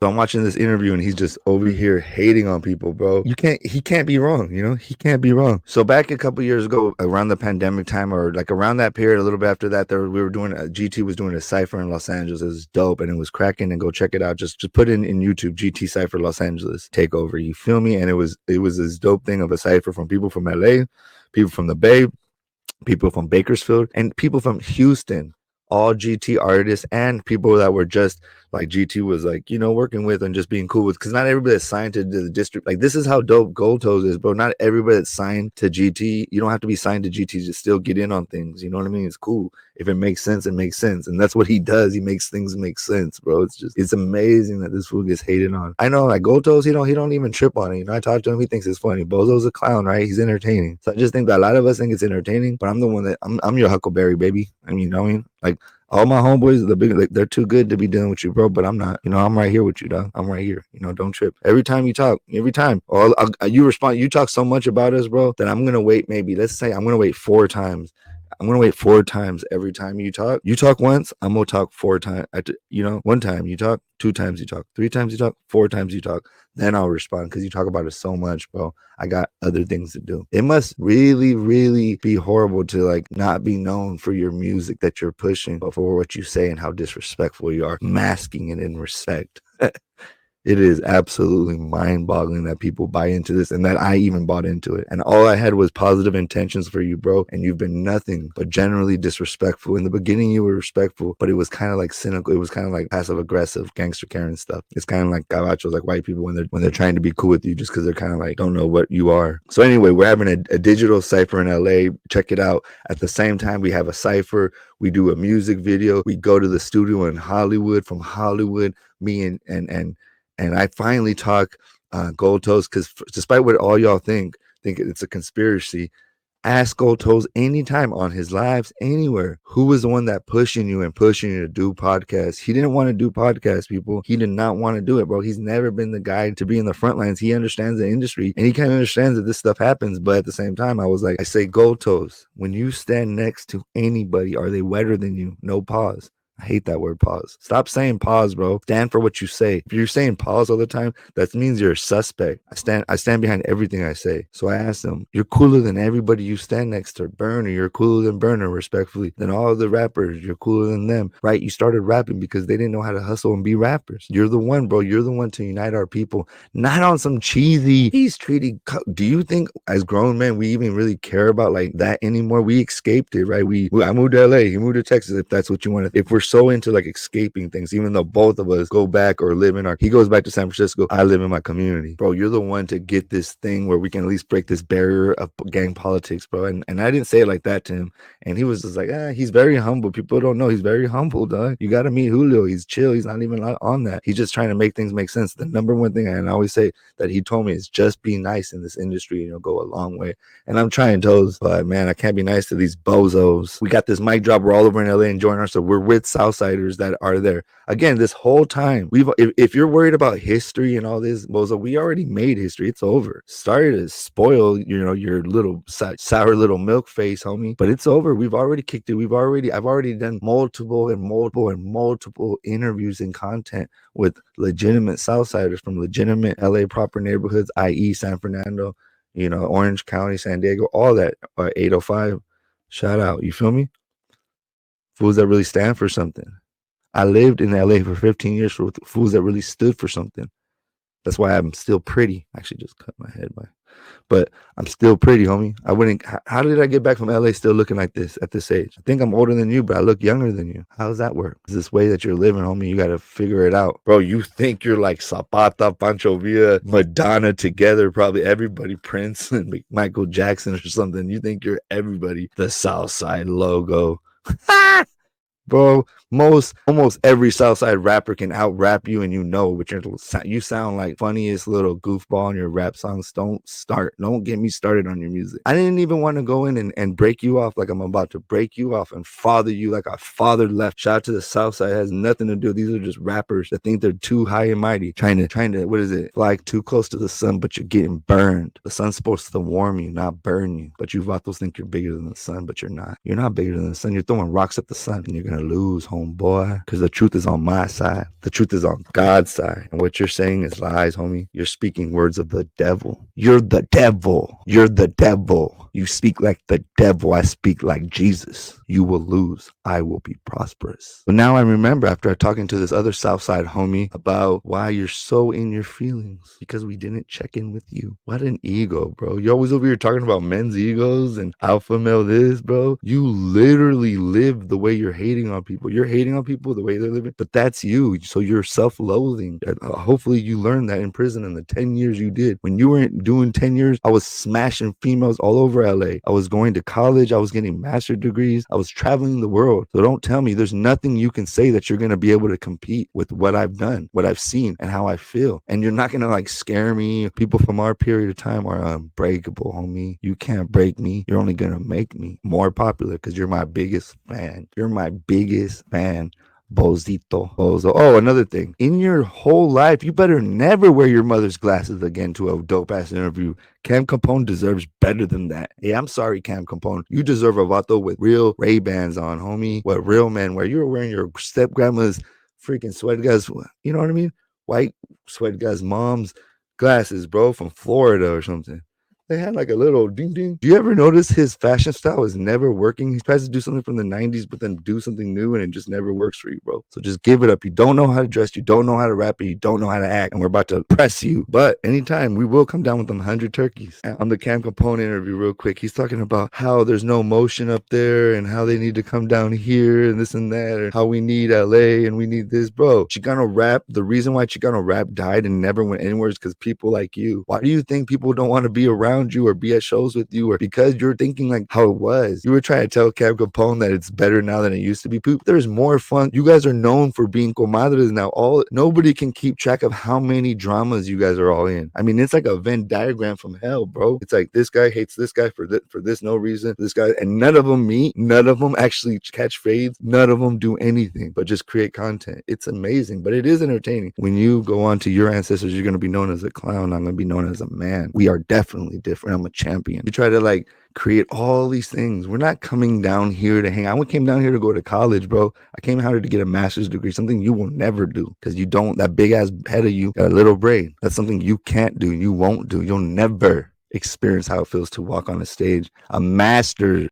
So I'm watching this interview and he's just over here hating on people, bro. He can't be wrong, you know? He can't be wrong. So back a couple years ago, around the pandemic time, or like around that period, a little bit after that, we were doing, GT was doing a Cypher in Los Angeles. It was dope and it was cracking, and go check it out. Just put in YouTube, GT Cypher Los Angeles takeover. You feel me? And it was this dope thing of a Cypher from people from LA, people from the Bay, people from Bakersfield, and people from Houston, all GT artists and people that were just like GT was like, you know, working with and just being cool with, because not everybody that's signed to the district, like this is how dope Goldtoes is, bro. Not everybody that's signed to GT, you don't have to be signed to GT to still get in on things. You know what I mean? It's cool. If it makes sense, it makes sense. And that's what he does. He makes things make sense, bro. It's amazing that this fool gets hated on. I know, like Goldtoes, he don't even trip on it. You know, I talk to him, he thinks it's funny. Bozo's a clown, right? He's entertaining. So I just think that a lot of us think it's entertaining, but I'm the one that I'm your Huckleberry, baby. I mean, you know what I mean? Like, all my homeboys, they're too good to be dealing with you, bro. But I'm not. You know, I'm right here with you, dog. I'm right here. You know, don't trip. Every time you talk, you respond. You talk so much about us, bro, that I'm gonna wait. Maybe let's say I'm gonna wait 4 times. I'm gonna wait 4 times every time you talk. You talk once, I'm gonna talk 4 times. You know, 1 time you talk, 2 times you talk, 3 times you talk, 4 times you talk. Then I'll respond because you talk about it so much, bro. I got other things to do. It must really, really be horrible to like not be known for your music that you're pushing, but for what you say and how disrespectful you are, masking it in respect. It is absolutely mind-boggling that people buy into this and that I even bought into it. And all I had was positive intentions for you, bro. And you've been nothing but generally disrespectful. In the beginning, you were respectful, but it was kind of like cynical. It was kind of like passive-aggressive, gangster Karen stuff. It's kind of like gabachos, like white people when they're trying to be cool with you just because they're kind of like don't know what you are. So anyway, we're having a digital Cypher in LA. Check it out. At the same time, we have a Cypher. We do a music video. We go to the studio in Hollywood. From Hollywood, me and I finally talk Goldtoes, because despite what all y'all think it's a conspiracy, ask Goldtoes anytime on his lives, anywhere. Who was the one that pushing you to do podcasts? He didn't want to do podcasts, people. He did not want to do it, bro. He's never been the guy to be in the front lines. He understands the industry and he kind of understands that this stuff happens. But at the same time, I say, Goldtoes, when you stand next to anybody, are they wetter than you? No pause. I hate that word pause. Stop saying pause, bro. Stand for what you say. If you're saying pause all the time, that means you're a suspect. I stand behind everything I say. So I asked him, you're cooler than everybody you stand next to. Burner, you're cooler than Burner, respectfully. Than all the rappers, you're cooler than them. Right? You started rapping because they didn't know how to hustle and be rappers. You're the one, bro. You're the one to unite our people. Not on some cheesy, he's treating. Do you think as grown men, we even really care about like that anymore? We escaped it, right? I moved to LA. He moved to Texas, if that's what you want to. If we're so into like escaping things, even though both of us go back or live in he goes back to San Francisco, I live in my community, bro. You're the one to get this thing where we can at least break this barrier of gang politics, bro. And I didn't say it like that to him, and he was just like, he's very humble. People don't know he's very humble, dog. You got to meet Julio. He's chill. He's not even on that. He's just trying to make things make sense. The number one thing, and I always say that he told me, is just be nice in this industry and you'll go a long way. And I'm trying toes, but man, I can't be nice to these bozos. We got this mic drop. We're all over in LA enjoying ourselves. So we're with Southsiders that are there. Again, this whole time, if you're worried about history and all this, Bozo, we already made history. It's over. Sorry to spoil, your little sour little milk face, homie, but it's over. We've already kicked it. I've already done multiple interviews and content with legitimate Southsiders from legitimate LA proper neighborhoods, i.e. San Fernando, Orange County, San Diego, all that. 805, shout out. You feel me? Fools that really stand for something. I lived in LA for 15 years for fools that really stood for something. That's why I'm still pretty. I actually just cut my head, but I'm still pretty, homie. How did I get back from LA still looking like this at this age? I think I'm older than you, but I look younger than you. How does that work? It's this way that you're living, homie. You got to figure it out. Bro, you think you're like Zapata, Pancho Villa, Madonna together, probably everybody, Prince and Michael Jackson or something. You think you're everybody. The Southside logo. Bro, almost every Southside rapper can out rap you, and but you sound like funniest little goofball in your rap songs. Don't get me started on your music. I didn't even want to go in and break you off like I'm about to break you off and father you like I fathered left. Shout out to the Southside. It has nothing to do. These are just rappers that think they're too high and mighty, trying to what is it? Fly too close to the sun, but you're getting burned. The sun's supposed to warm you, not burn you. But you vatos think you're bigger than the sun, but you're not. You're not bigger than the sun. You're throwing rocks at the sun, and you're gonna gonna lose, homeboy, because the truth is on my side. The truth is on God's side. And what you're saying is lies, homie. You're speaking words of the devil. You're the devil. You're the devil. You speak like the devil. I speak like Jesus. You will lose. I will be prosperous. But now I remember after talking to this other Southside homie about why you're so in your feelings, because we didn't check in with you. What an ego, bro. You're always over here talking about men's egos and alpha male this, bro. You literally live the way you're hating on people. You're hating on people the way they're living, but that's you. So you're self-loathing. Hopefully you learned that in prison in the 10 years you did. When you weren't doing 10 years, I was smashing females all over LA. I was going to college. I was getting master's degrees. I was traveling the world. So don't tell me there's nothing you can say that you're going to be able to compete with what I've done, what I've seen, and how I feel. And you're not going to like scare me. People from our period of time are unbreakable, homie. You can't break me. You're only going to make me more popular because you're my biggest fan. You're my biggest fan. Bozito. Bozo. Oh, another thing. In your whole life, you better never wear your mother's glasses again to a dope-ass interview. Cam Capone deserves better than that. Hey, I'm sorry, Cam Capone. You deserve a vato with real Ray-Bans on, homie. What real men wear. You were wearing your step-grandma's freaking sweat guys. You know what I mean? White sweat guys' mom's glasses, bro, from Florida or something. They had like a little ding ding. Do you ever notice his fashion style is never working? He tries to do something from the 90s, but then do something new and it just never works for you, bro. So just give it up. You don't know how to dress. You don't know how to rap. And you don't know how to act. And we're about to press you. But anytime, we will come down with them 100 turkeys. And on the Cam Capone interview real quick, he's talking about how there's no motion up there and how they need to come down here and this and that, and how we need LA and we need this. Bro, Chicano rap, the reason why Chicano rap died and never went anywhere is because people like you. Why do you think people don't want to be around you or be at shows with you? Or because you're thinking like how it was. You were trying to tell Cam Capone that it's better now than it used to be. Poop, there's more fun. You guys are known for being comadres now. Nobody can keep track of how many dramas you guys are all in. I mean, it's like a Venn diagram from hell, bro. It's like this guy hates this guy for this no reason. This guy, and none of them meet. None of them actually catch fades. None of them do anything but just create content. It's amazing, but it is entertaining. When you go on to your ancestors, you're going to be known as a clown. I'm going to be known as a man. We are definitely different. I'm a champion. You try to like create all these things. We're not coming down here to hang out. I came down here to go to college, bro. I came out here to get a master's degree, something you will never do because you don't, that big ass head of you got a little brain. That's something you can't do. You won't do. You'll never experience how it feels to walk on a stage. A master